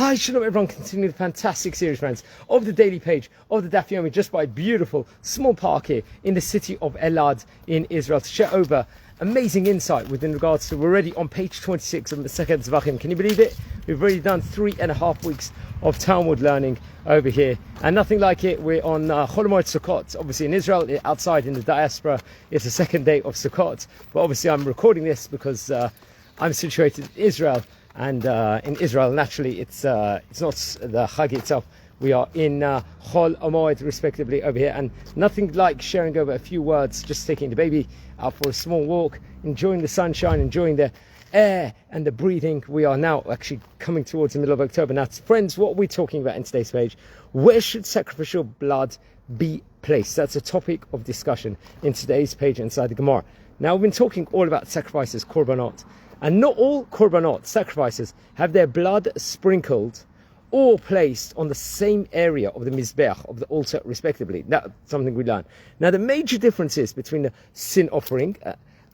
Hi, shalom everyone, continue the fantastic series, friends, of the daily page of the Daf Yomi, just by a beautiful small park here in the city of Elad in Israel, to share over amazing insight within regards to, we're already on page 26 of Masechet Zevachim. Can you believe it? We've already done 3.5 weeks of Talmud learning over here, and nothing like it. We're on Chol Hamoed Sukkot, obviously in Israel, outside in the diaspora. It's the second day of Sukkot, but obviously I'm recording this because I'm situated in Israel. And in Israel, naturally, it's not the Chag itself. We are in Chol Hamoed, respectively, over here. And nothing like sharing over a few words, just taking the baby out for a small walk, enjoying the sunshine, enjoying the air and the breathing. We are now actually coming towards the middle of October. Now, friends, what we're talking about in today's page, where should sacrificial blood be placed? That's a topic of discussion in today's page inside the Gemara. Now, we've been talking all about sacrifices, korbanot. And not all korbanot, sacrifices, have their blood sprinkled or placed on the same area of the mizbeach, of the altar, respectively. That's something we learn. Now, the major differences between the sin offering,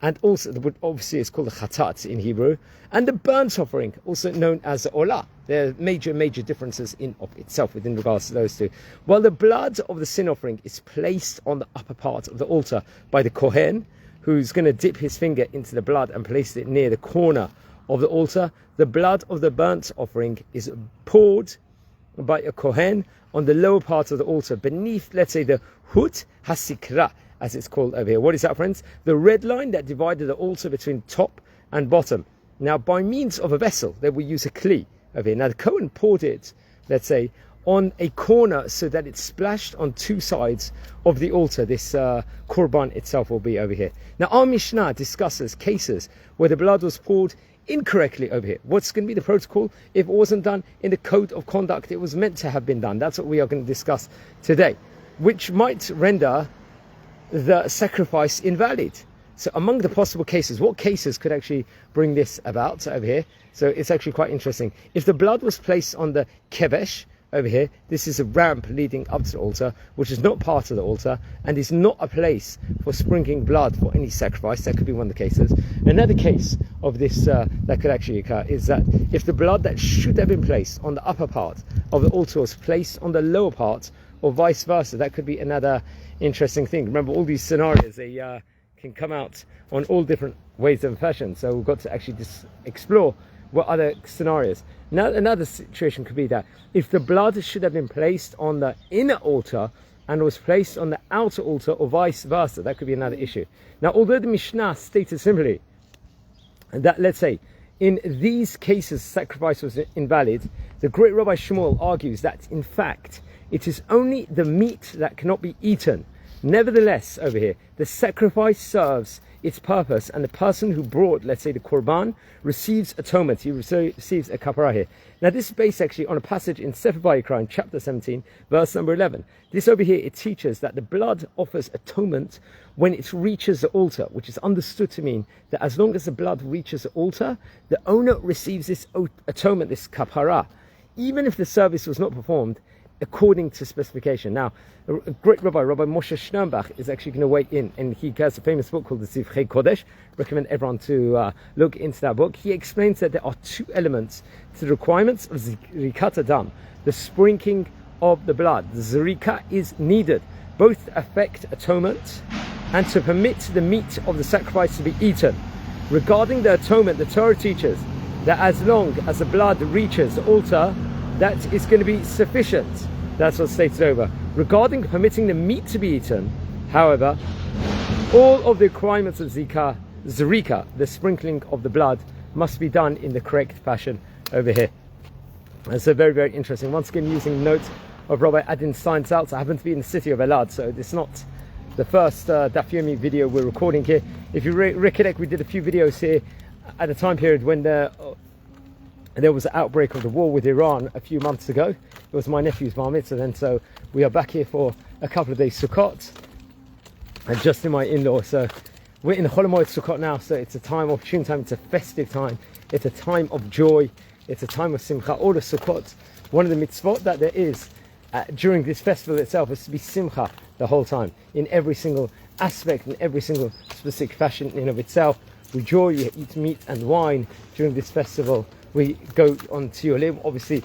and also, what obviously is called the chatat in Hebrew, and the burnt offering, also known as the olah. There are major differences in of itself within regards to those two. While the blood of the sin offering is placed on the upper part of the altar by the kohen, who's going to dip his finger into the blood and place it near the corner of the altar, the blood of the burnt offering is poured by a kohen on the lower part of the altar, beneath, let's say, the hut hasikra, as it's called over here. What is that, friends? The red line that divided the altar between top and bottom. Now, by means of a vessel, they will use a kli over here. Now, the kohen poured it, let's say, on a corner so that it's splashed on two sides of the altar. This korban itself will be over here. Now, our Mishnah discusses cases where the blood was poured incorrectly over here. What's going to be the protocol if it wasn't done in the code of conduct it was meant to have been done? That's what we are going to discuss today, which might render the sacrifice invalid. So among the possible cases, what cases could actually bring this about over here? So it's actually quite interesting. If the blood was placed on the kevesh, over here, this is a ramp leading up to the altar, which is not part of the altar and is not a place for sprinkling blood for any sacrifice. That could be one of the cases. Another case of this that could actually occur is that if the blood that should have been placed on the upper part of the altar was placed on the lower part, or vice versa, that could be another interesting thing. Remember, all these scenarios, they can come out on all different ways and fashions, so we've got to actually just explore what other scenarios. Now, another situation could be that if the blood should have been placed on the inner altar and was placed on the outer altar, or vice versa, that could be another issue. Now, although the Mishnah stated simply that, let's say, in these cases sacrifice was invalid, the great Rabbi Shmuel argues that, in fact, it is only the meat that cannot be eaten. Nevertheless, over here, the sacrifice serves its purpose, and the person who brought, let's say, the korban receives atonement. He receives a kapara here. Now, this is based actually on a passage in Sefer Vayikra in chapter 17, verse number 11. This over here, it teaches that the blood offers atonement when it reaches the altar, which is understood to mean that as long as the blood reaches the altar, the owner receives this atonement, this kapara, even if the service was not performed according to specification. Now, a great Rabbi Moshe Sternbach, is actually going to weigh in, and he has a famous book called the Zivchei Kodesh. Recommend everyone to look into that book. He explains that there are two elements to the requirements of Zrikat Adam, the sprinkling of the blood. The Zrika is needed, both to effect atonement and to permit the meat of the sacrifice to be eaten. Regarding the atonement, the Torah teaches that as long as the blood reaches the altar, that is going to be sufficient. That's what's stated over. Regarding permitting the meat to be eaten, however, all of the requirements of Zrika, the sprinkling of the blood, must be done in the correct fashion over here. And so very interesting. Once again, using notes of Rabbi Adin Steinsaltz. I happen to be in the city of Elad, so it's not the first Daf Yomi video we're recording here. If you recollect, we did a few videos here at a time period when there was an outbreak of the war with Iran a few months ago. It was my nephew's bar mitzvah then, so we are back here for a couple of days Sukkot, and just in my in-law. So we're in Chol Hamoed Sukkot now, so it's a time of opportune time, it's a festive time, it's a time of joy, it's a time of simcha. All the Sukkot, one of the mitzvot that there is during this festival itself is to be simcha the whole time, in every single aspect, in every single specific fashion in of itself. We joy, we eat meat and wine during this festival. We go on to Yolim. Obviously,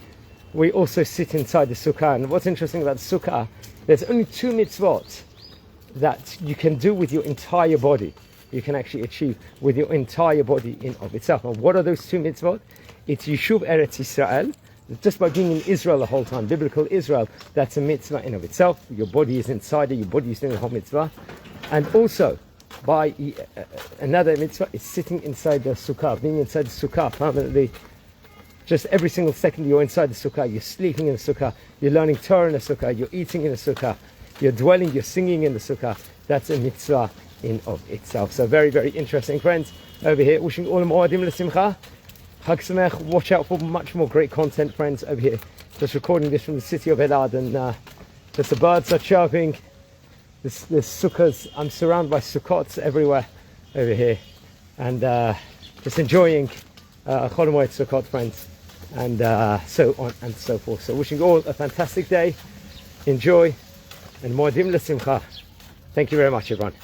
we also sit inside the sukkah. And what's interesting about the sukkah, there's only 2 mitzvot that you can do with your entire body. You can actually achieve with your entire body in of itself. And what are those 2 mitzvot? It's Yishuv Eretz Yisrael. Just by being in Israel the whole time, biblical Israel, that's a mitzvah in of itself. Your body is inside it, your body is doing the whole mitzvah. And also, by another mitzvah is sitting inside the sukkah, being inside the sukkah permanently. Just every single second you're inside the sukkah, you're sleeping in the sukkah, you're learning Torah in the sukkah, you're eating in the sukkah, you're dwelling, you're singing in the sukkah. That's a mitzvah in of itself. So very, very interesting, friends. Over here, wishing all the Moadim l'simcha. Chag Sameach. Watch out for much more great content, friends, over here. Just recording this from the city of Elad, and just the birds are chirping. The sukkahs, I'm surrounded by sukkots everywhere over here. And just enjoying Chol Hamoed Sukkot, friends. And so on and so forth. So wishing all a fantastic day. Enjoy. And Moadim l'simcha. Thank you very much, everyone.